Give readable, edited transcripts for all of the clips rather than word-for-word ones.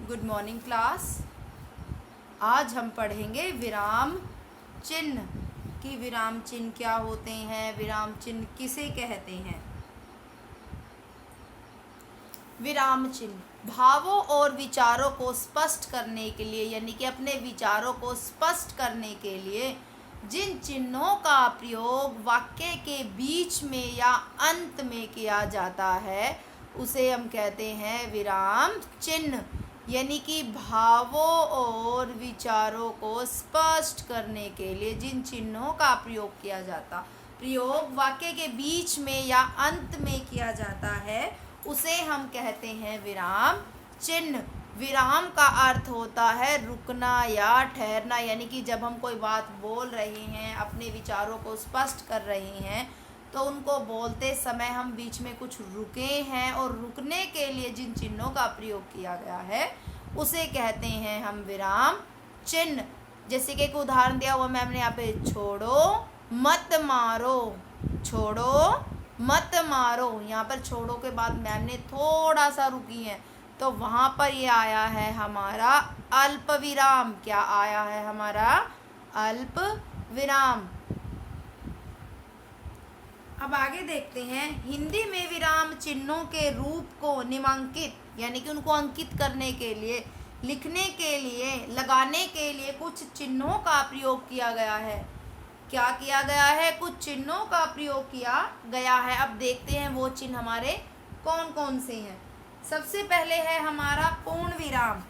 Good morning class. आज हम पढ़ेंगे विराम चिन्ह कि विराम चिन्ह क्या होते हैं, विराम चिन्ह किसे कहते हैं। विराम चिन्ह भावों और विचारों को स्पष्ट करने के लिए यानी कि अपने विचारों को स्पष्ट करने के लिए जिन चिन्हों का प्रयोग वाक्य के बीच में या अंत में किया जाता है उसे हम कहते हैं विराम चिन्ह। यानी कि भावों और विचारों को स्पष्ट करने के लिए जिन चिन्हों का प्रयोग वाक्य के बीच में या अंत में किया जाता है उसे हम कहते हैं विराम चिन्ह। विराम का अर्थ होता है रुकना या ठहरना, यानी कि जब हम कोई बात बोल रहे हैं, अपने विचारों को स्पष्ट कर रहे हैं तो उनको बोलते समय हम बीच में कुछ रुके हैं और रुकने के लिए जिन चिन्हों का प्रयोग किया गया है उसे कहते हैं हम विराम चिन्ह। जैसे कि एक उदाहरण दिया हुआ मैम ने यहाँ पे, छोड़ो मत मारो, छोड़ो मत मारो। यहाँ पर छोड़ो के बाद मैम ने थोड़ा सा रुकी है तो वहाँ पर ये आया है हमारा अल्प विराम। क्या आया है हमारा? अल्प विराम। अब आगे देखते हैं, हिंदी में विराम चिन्हों के रूप को निम्नांकित यानी कि उनको अंकित करने के लिए, लिखने के लिए, लगाने के लिए कुछ चिन्हों का प्रयोग किया गया है। क्या किया गया है? कुछ चिन्हों का प्रयोग किया गया है। अब देखते हैं वो चिन्ह हमारे कौन कौन से हैं। सबसे पहले है हमारा पूर्ण विराम।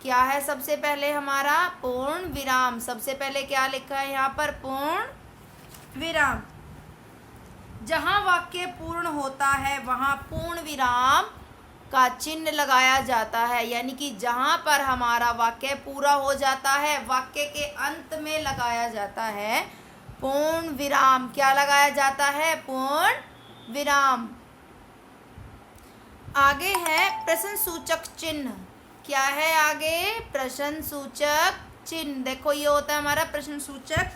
क्या है सबसे पहले? हमारा पूर्ण विराम। सबसे पहले क्या लिखा है यहाँ पर? पूर्ण विराम। जहाँ वाक्य पूर्ण होता है वहाँ पूर्ण विराम का चिन्ह लगाया जाता है। यानी कि जहाँ पर हमारा वाक्य पूरा हो जाता है वाक्य के अंत में लगाया जाता है पूर्ण विराम। क्या लगाया जाता है? पूर्ण विराम। आगे है प्रश्न सूचक चिन्ह। क्या है आगे? प्रश्न सूचक चिन्ह। देखो ये होता है हमारा प्रश्न सूचक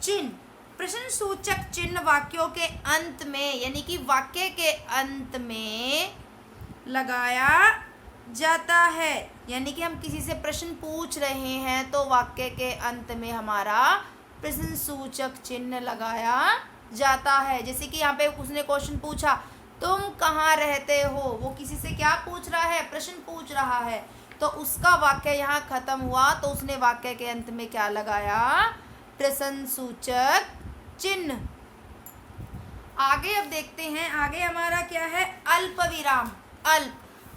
चिन्ह। प्रश्न सूचक चिन्ह वाक्यों के अंत में यानी कि वाक्य के अंत में लगाया जाता है। यानी कि हम किसी से प्रश्न पूछ रहे हैं तो वाक्य के अंत में हमारा प्रश्न सूचक चिन्ह लगाया जाता है। जैसे कि यहाँ पे उसने क्वेश्चन पूछा, तुम कहाँ रहते हो? वो किसी से क्या पूछ रहा है? प्रश्न पूछ रहा है। तो उसका वाक्य यहाँ खत्म हुआ तो उसने वाक्य के अंत में क्या लगाया? प्रश्न सूचक चिन्ह। आगे अब देखते हैं, आगे हमारा क्या है? अल्प विराम।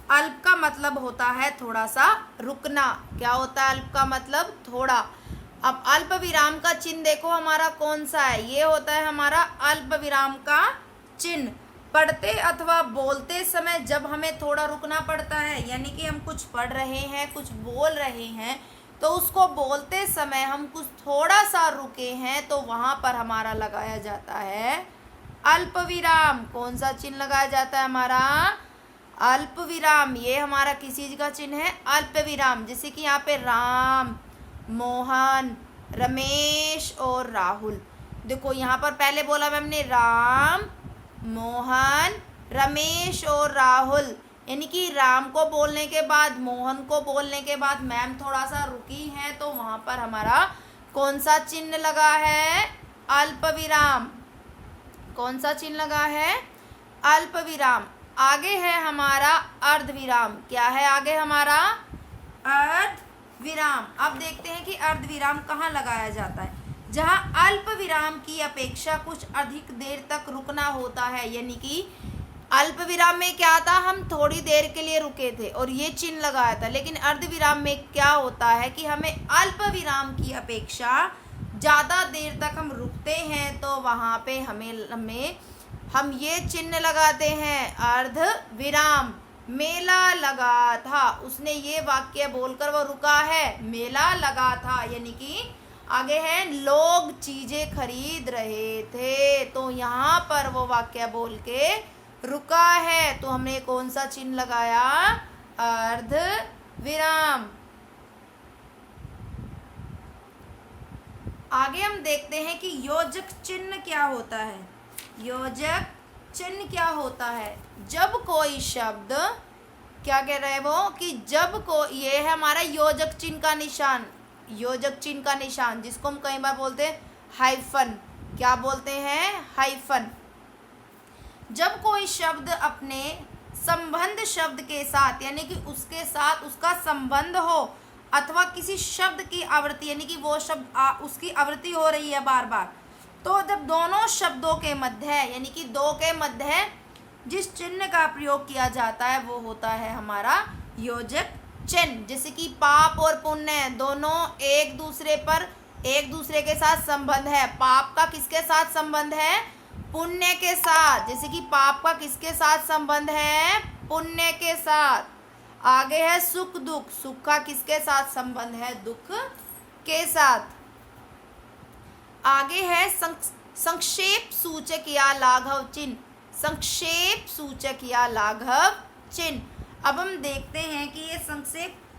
अल्प का मतलब होता है थोड़ा सा रुकना। क्या होता है अल्प का मतलब? थोड़ा। अब अल्प विराम का चिन्ह देखो हमारा कौन सा है? ये होता है हमारा अल्प विराम का चिन्ह। पढ़ते अथवा बोलते समय जब हमें थोड़ा रुकना पड़ता है, यानी कि हम कुछ पढ़ रहे हैं, कुछ बोल रहे हैं तो उसको बोलते समय हम कुछ थोड़ा सा रुके हैं तो वहाँ पर हमारा लगाया जाता है अल्प विराम। कौन सा चिन्ह लगाया जाता है हमारा? अल्प विराम। ये हमारा किस चीज का चिन्ह है? अल्प विराम। जैसे कि यहाँ पे राम, मोहन, रमेश और राहुल। देखो यहाँ पर पहले बोला मैम ने राम, मोहन, रमेश और राहुल। यानी कि राम को बोलने के बाद, मोहन को बोलने के बाद मैम थोड़ा सा रुकी है तो वहाँ पर हमारा कौन सा चिन्ह लगा है? अल्प विराम। कौन सा चिन्ह लगा है? अल्प विराम। आगे है हमारा अर्ध विराम। क्या है आगे हमारा? अर्ध विराम। अब देखते हैं कि अर्ध विराम कहाँ लगाया जाता है। जहाँ अल्प विराम की अपेक्षा कुछ अधिक देर तक रुकना होता है। यानी कि अल्प विराम में क्या था? हम थोड़ी देर के लिए रुके थे और ये चिन्ह लगाया था। लेकिन अर्ध विराम में क्या होता है कि हमें अल्प विराम की अपेक्षा ज़्यादा देर तक हम रुकते हैं तो वहाँ पे हम ये चिन्ह लगाते हैं अर्ध विराम। मेला लगा था, उसने ये वाक्य बोलकर वो रुका है, मेला लगा था। यानी कि आगे है लोग चीज़ें खरीद रहे थे तो यहाँ पर वो वाक्य बोल के रुका है तो हमने कौन सा चिन्ह लगाया? अर्ध विराम। आगे हम देखते हैं कि योजक चिन्ह क्या होता है। योजक चिन्ह क्या होता है? जब कोई शब्द क्या कह रहे हैं वो कि जब को ये है हमारा योजक चिन्ह का निशान, योजक चिन्ह का निशान जिसको हम कई बार बोलते हैं हाइफन। क्या बोलते हैं? हाइफन। जब कोई शब्द अपने संबंध शब्द के साथ यानी कि उसके साथ उसका संबंध हो अथवा किसी शब्द की आवृत्ति यानी कि वो शब्द उसकी आवृत्ति हो रही है बार बार, तो जब दोनों शब्दों के मध्य यानी कि दो के मध्य जिस चिन्ह का प्रयोग किया जाता है वो होता है हमारा योजक चिन्ह। जैसे कि पाप और पुण्य दोनों एक दूसरे के साथ संबंध है। पाप का किसके साथ संबंध है? पुण्य के साथ। जैसे कि पाप का किसके साथ संबंध है? पुण्य के साथ। आगे है सुख दुख, सुख का किसके साथ संबंध है? दुख के साथ। आगे है संक्षेप सूचक या लाघव चिन्ह, संक्षेप सूचक या लाघव चिन्ह। अब हम देखते हैं कि ये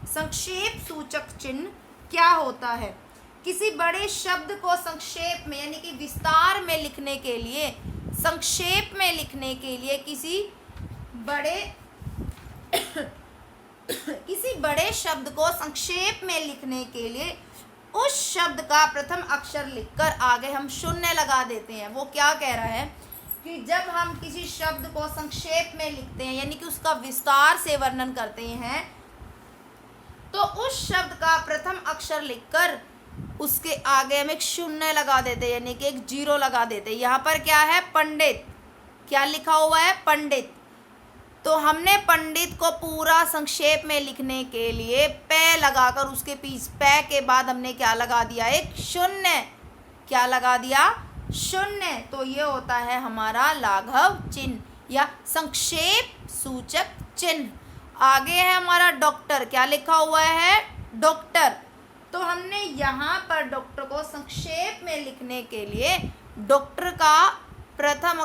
संक्षेप सूचक चिन्ह क्या होता है। किसी बड़े शब्द को संक्षेप में यानी कि विस्तार में लिखने के लिए, संक्षेप में लिखने के लिए किसी बड़े शब्द को संक्षेप में लिखने के लिए उस शब्द का प्रथम अक्षर लिखकर आगे हम शून्य लगा देते हैं। वो क्या कह रहा है कि जब हम किसी शब्द को संक्षेप में लिखते हैं यानी कि उसका विस्तार से वर्णन करते हैं तो उस शब्द का प्रथम अक्षर लिखकर उसके आगे हम एक शून्य लगा देते हैं यानी कि एक जीरो लगा देते हैं। यहाँ पर क्या है? पंडित। क्या लिखा हुआ है? पंडित। तो हमने पंडित को पूरा संक्षेप में लिखने के लिए पे लगाकर उसके पीछे पे के बाद हमने क्या लगा दिया? एक शून्य। क्या लगा दिया? शून्य। तो ये होता है हमारा लाघव चिन्ह या संक्षेप सूचक चिन्ह। आगे है हमारा डॉक्टर। क्या लिखा हुआ है? डॉक्टर। तो हमने यहाँ पर डॉक्टर को संक्षेप में लिखने के लिए डॉक्टर का प्रथम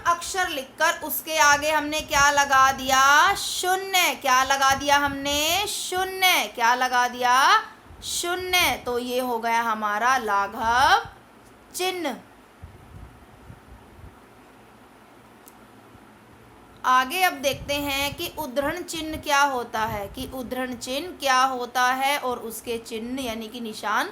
अक्षर लिखकर उसके आगे हमने क्या लगा दिया? शून्य। क्या लगा दिया हमने? शून्य। क्या लगा दिया? शून्य। तो ये हो गया हमारा लाघव चिन्ह। आगे अब देखते हैं कि उद्धरण चिन्ह क्या होता है, कि उद्धरण चिन्ह क्या होता है और उसके चिन्ह यानी कि निशान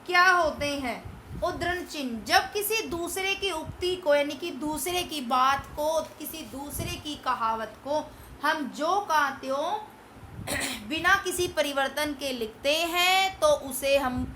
क्या होते हैं। उद्धरण चिन्ह जब किसी दूसरे की उक्ति को यानी कि दूसरे की बात को, किसी दूसरे की कहावत को हम जो का त्यों बिना किसी परिवर्तन के लिखते हैं तो उसे हम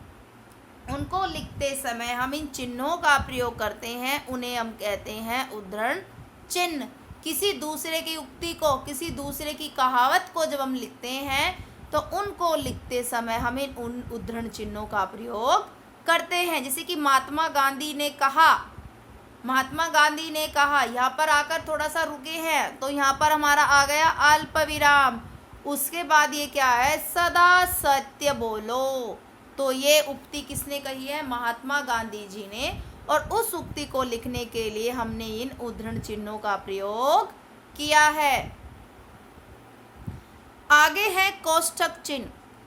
उनको लिखते समय हम इन चिन्हों का प्रयोग करते हैं, उन्हें हम कहते हैं उद्धरण चिन्ह। किसी दूसरे की उक्ति को, किसी दूसरे की कहावत को जब हम लिखते हैं तो उनको लिखते समय हम इन उन उद्धरण चिन्हों का प्रयोग करते हैं। जैसे कि महात्मा गांधी ने कहा, यहाँ पर आकर थोड़ा सा रुके हैं तो यहाँ पर हमारा आ गया अल्प विराम। उसके बाद ये क्या है? सदा सत्य बोलो। तो ये उक्ति किसने कही है? महात्मा गांधी जी ने। और उस उक्ति को लिखने के लिए हमने इन उद्धरण चिन्हों का प्रयोग किया है। आगे है कोष्ठक चिन्ह।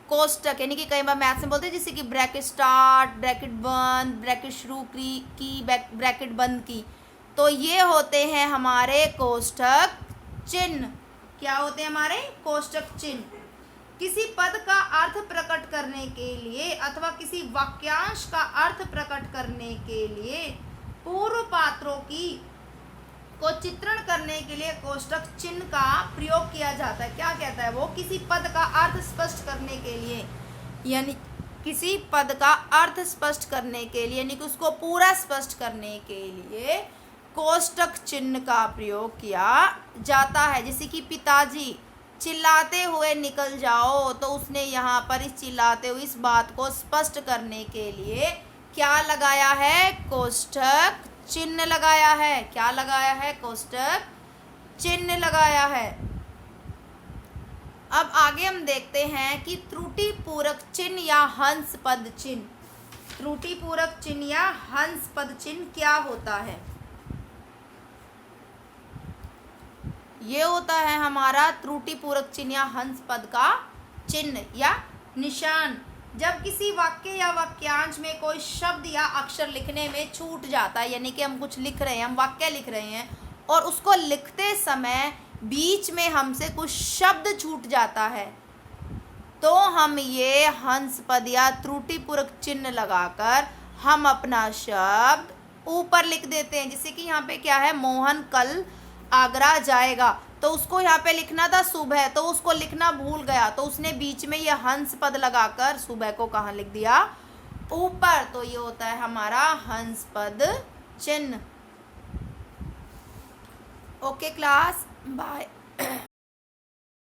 कोष्ठक यानी कि कई बार मैथ्स में बोलते हैं जैसे कि ब्रैकेट स्टार्ट, ब्रैकेट बंद, ब्रैकेट शुरू की, ब्रैकेट बंद की। तो ये होते हैं हमारे कोष्ठक चिन्ह। क्या होते हैं हमारे? कोष्ठक चिन्ह। किसी पद का अर्थ प्रकट करने के लिए अथवा किसी वाक्यांश का अर्थ प्रकट करने के लिए पूर्व पात्रों को चित्रण करने के लिए कोष्ठक चिन्ह का प्रयोग किया जाता है। क्या कहता है वो? किसी पद का अर्थ स्पष्ट करने के लिए यानी किसी पद का अर्थ स्पष्ट करने के लिए यानी कि उसको पूरा स्पष्ट करने के लिए कोष्ठक चिन्ह का प्रयोग किया जाता है। जैसे कि पिताजी चिल्लाते हुए निकल जाओ, तो उसने यहाँ पर इस चिल्लाते हुए इस बात को स्पष्ट करने के लिए क्या लगाया है? कोष्ठक चिन्ह लगाया है। क्या लगाया है? कोष्ठक चिन्ह लगाया है। अब आगे हम देखते हैं कि त्रुटि पूरक चिन्ह या हंस पद चिन्ह। त्रुटि पूरक चिन्ह या हंस पद चिन्ह क्या होता है? ये होता है हमारा त्रुटि पूरक चिन्ह या हंस पद का चिन्ह या निशान। जब किसी वाक्य या वाक्यांश में कोई शब्द या अक्षर लिखने में छूट जाता है यानी कि हम कुछ लिख रहे हैं, हम वाक्य लिख रहे हैं और उसको लिखते समय बीच में हमसे कुछ शब्द छूट जाता है, तो हम ये हंस पद या त्रुटिपूर्वक चिन्ह लगाकर हम अपना शब्द ऊपर लिख देते हैं। जैसे कि यहाँ पे क्या है, मोहन कल आगरा जाएगा, तो उसको यहाँ पे लिखना था सुबह, तो उसको लिखना भूल गया, तो उसने बीच में ये हंस पद लगाकर सुबह को कहाँ लिख दिया, ऊपर। तो ये होता है हमारा हंस पद चिन्ह। Okay class, bye.